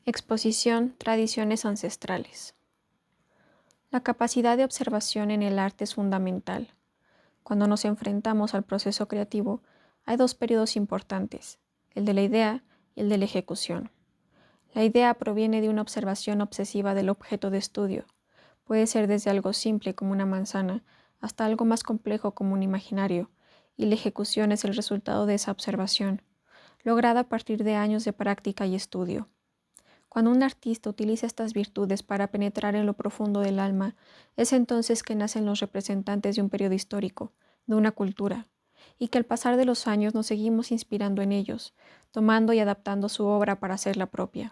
Exposición Tradiciones ancestrales. La capacidad de observación en el arte es fundamental. Cuando nos enfrentamos al proceso creativo, hay dos periodos importantes, el de la idea y el de la ejecución. La idea proviene de una observación obsesiva del objeto de estudio. Puede ser desde algo simple como una manzana hasta algo más complejo como un imaginario, y la ejecución es el resultado de esa observación, lograda a partir de años de práctica y estudio. Cuando un artista utiliza estas virtudes para penetrar en lo profundo del alma, es entonces que nacen los representantes de un periodo histórico, de una cultura, y que al pasar de los años nos seguimos inspirando en ellos, tomando y adaptando su obra para hacerla propia.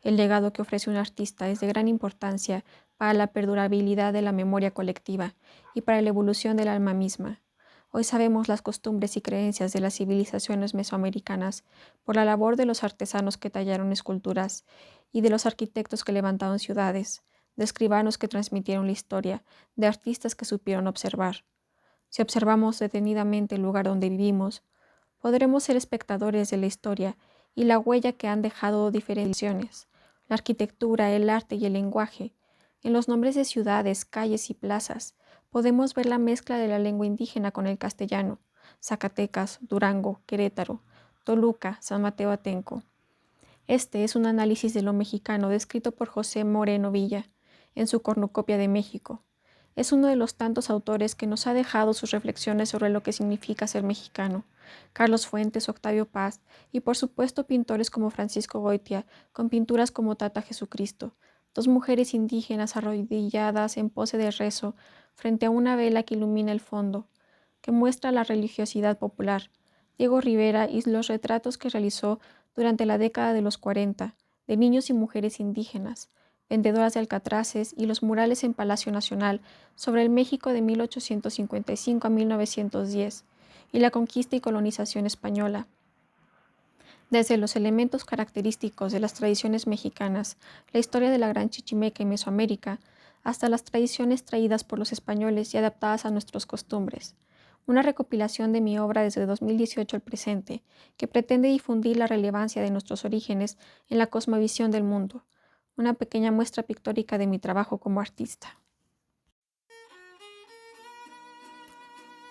El legado que ofrece un artista es de gran importancia para la perdurabilidad de la memoria colectiva y para la evolución del alma misma. Hoy sabemos las costumbres y creencias de las civilizaciones mesoamericanas por la labor de los artesanos que tallaron esculturas y de los arquitectos que levantaron ciudades, de escribanos que transmitieron la historia, de artistas que supieron observar. Si observamos detenidamente el lugar donde vivimos, podremos ser espectadores de la historia y la huella que han dejado diferentes, la arquitectura, el arte y el lenguaje. En los nombres de ciudades, calles y plazas, podemos ver la mezcla de la lengua indígena con el castellano: Zacatecas, Durango, Querétaro, Toluca, San Mateo Atenco. Este es un análisis de lo mexicano descrito por José Moreno Villa en su Cornucopia de México. Es uno de los tantos autores que nos ha dejado sus reflexiones sobre lo que significa ser mexicano. Carlos Fuentes, Octavio Paz y por supuesto pintores como Francisco Goitia, con pinturas como Tata Jesucristo, dos mujeres indígenas arrodilladas en pose de rezo frente a una vela que ilumina el fondo, que muestra la religiosidad popular. Diego Rivera y los retratos que realizó durante la década de los 40, de niños y mujeres indígenas, vendedoras de alcatraces y los murales en Palacio Nacional sobre el México de 1855 a 1910 y la conquista y colonización española. Desde los elementos característicos de las tradiciones mexicanas, la historia de la Gran Chichimeca y Mesoamérica, hasta las tradiciones traídas por los españoles y adaptadas a nuestras costumbres. Una recopilación de mi obra desde 2018 al presente, que pretende difundir la relevancia de nuestros orígenes en la cosmovisión del mundo. Una pequeña muestra pictórica de mi trabajo como artista.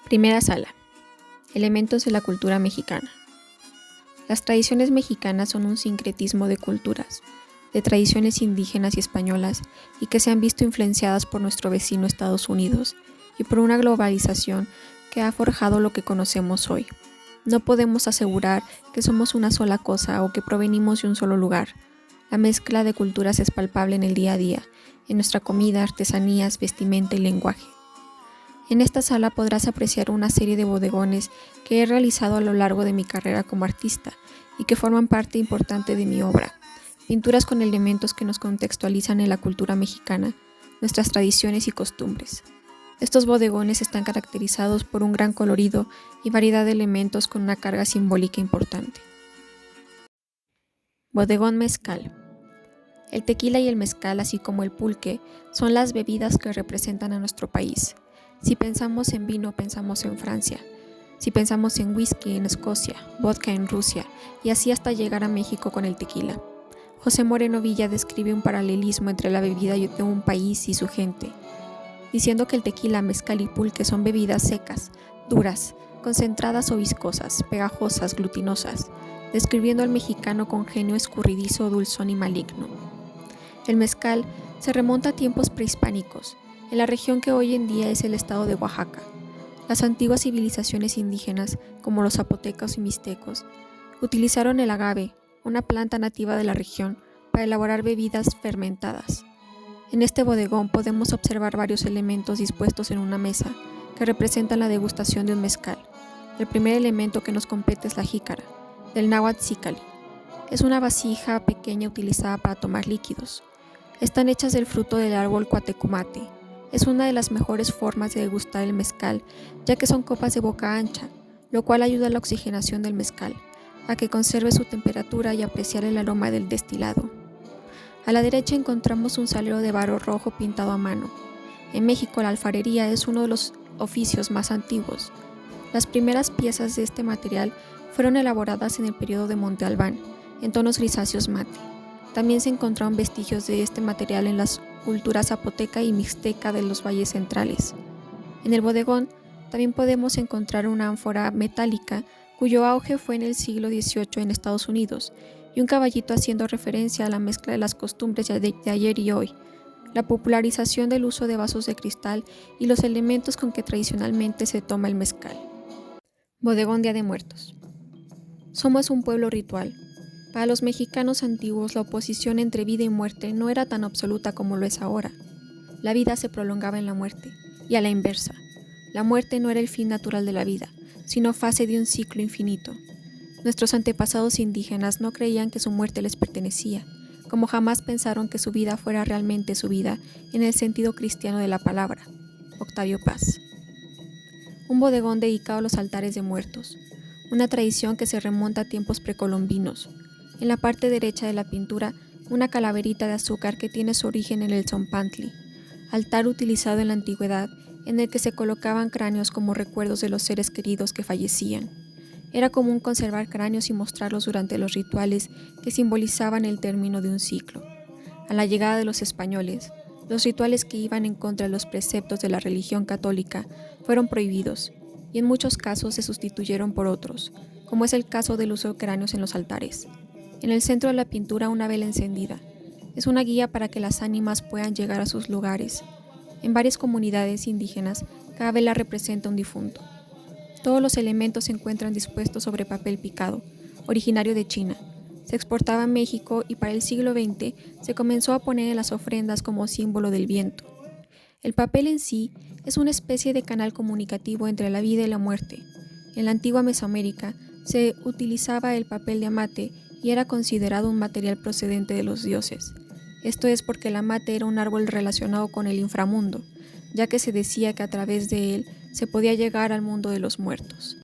Primera sala. Elementos de la cultura mexicana. Las tradiciones mexicanas son un sincretismo de culturas, de tradiciones indígenas y españolas, y que se han visto influenciadas por nuestro vecino Estados Unidos y por una globalización que ha forjado lo que conocemos hoy. No podemos asegurar que somos una sola cosa o que provenimos de un solo lugar. La mezcla de culturas es palpable en el día a día, en nuestra comida, artesanías, vestimenta y lenguaje. En esta sala podrás apreciar una serie de bodegones que he realizado a lo largo de mi carrera como artista y que forman parte importante de mi obra. Pinturas con elementos que nos contextualizan en la cultura mexicana, nuestras tradiciones y costumbres. Estos bodegones están caracterizados por un gran colorido y variedad de elementos con una carga simbólica importante. Bodegón Mezcal. El tequila y el mezcal, así como el pulque, son las bebidas que representan a nuestro país. Si pensamos en vino, pensamos en Francia. Si pensamos en whisky, en Escocia, vodka en Rusia, y así hasta llegar a México con el tequila. José Moreno Villa describe un paralelismo entre la bebida de un país y su gente, diciendo que el tequila, mezcal y pulque son bebidas secas, duras, concentradas o viscosas, pegajosas, glutinosas, describiendo al mexicano con genio escurridizo, dulzón y maligno. El mezcal se remonta a tiempos prehispánicos, en la región que hoy en día es el estado de Oaxaca. Las antiguas civilizaciones indígenas, como los zapotecos y mixtecos, utilizaron el agave, una planta nativa de la región, para elaborar bebidas fermentadas. En este bodegón podemos observar varios elementos dispuestos en una mesa que representan la degustación de un mezcal. El primer elemento que nos compete es la jícara, del náhuatl xicali. Es una vasija pequeña utilizada para tomar líquidos. Están hechas del fruto del árbol cuatecumate. Es una de las mejores formas de degustar el mezcal, ya que son copas de boca ancha, lo cual ayuda a la oxigenación del mezcal, a que conserve su temperatura y apreciar el aroma del destilado. A la derecha encontramos un salero de barro rojo pintado a mano. En México la alfarería es uno de los oficios más antiguos. Las primeras piezas de este material fueron elaboradas en el periodo de Monte Albán, en tonos grisáceos mate. También se encontraron vestigios de este material en las culturas zapoteca y mixteca de los valles centrales. En el bodegón también podemos encontrar una ánfora metálica cuyo auge fue en el siglo XVIII en Estados Unidos, y un caballito haciendo referencia a la mezcla de las costumbres de ayer y hoy, la popularización del uso de vasos de cristal y los elementos con que tradicionalmente se toma el mezcal. Bodegón Día de Muertos. Somos un pueblo ritual. Para los mexicanos antiguos, la oposición entre vida y muerte no era tan absoluta como lo es ahora. La vida se prolongaba en la muerte, y a la inversa. La muerte no era el fin natural de la vida, sino fase de un ciclo infinito. Nuestros antepasados indígenas no creían que su muerte les pertenecía, como jamás pensaron que su vida fuera realmente su vida en el sentido cristiano de la palabra. Octavio Paz. Un bodegón dedicado a los altares de muertos, una tradición que se remonta a tiempos precolombinos. En la parte derecha de la pintura, una calaverita de azúcar que tiene su origen en el Tzompantli, altar utilizado en la antigüedad en el que se colocaban cráneos como recuerdos de los seres queridos que fallecían. Era común conservar cráneos y mostrarlos durante los rituales que simbolizaban el término de un ciclo. A la llegada de los españoles, los rituales que iban en contra de los preceptos de la religión católica fueron prohibidos y en muchos casos se sustituyeron por otros, como es el caso del uso de cráneos en los altares. En el centro de la pintura una vela encendida. Es una guía para que las ánimas puedan llegar a sus lugares. En varias comunidades indígenas, cada vela representa un difunto. Todos los elementos se encuentran dispuestos sobre papel picado, originario de China. Se exportaba a México y para el siglo XX se comenzó a poner en las ofrendas como símbolo del viento. El papel en sí es una especie de canal comunicativo entre la vida y la muerte. En la antigua Mesoamérica se utilizaba el papel de amate y era considerado un material procedente de los dioses. Esto es porque el amate era un árbol relacionado con el inframundo, ya que se decía que a través de él se podía llegar al mundo de los muertos.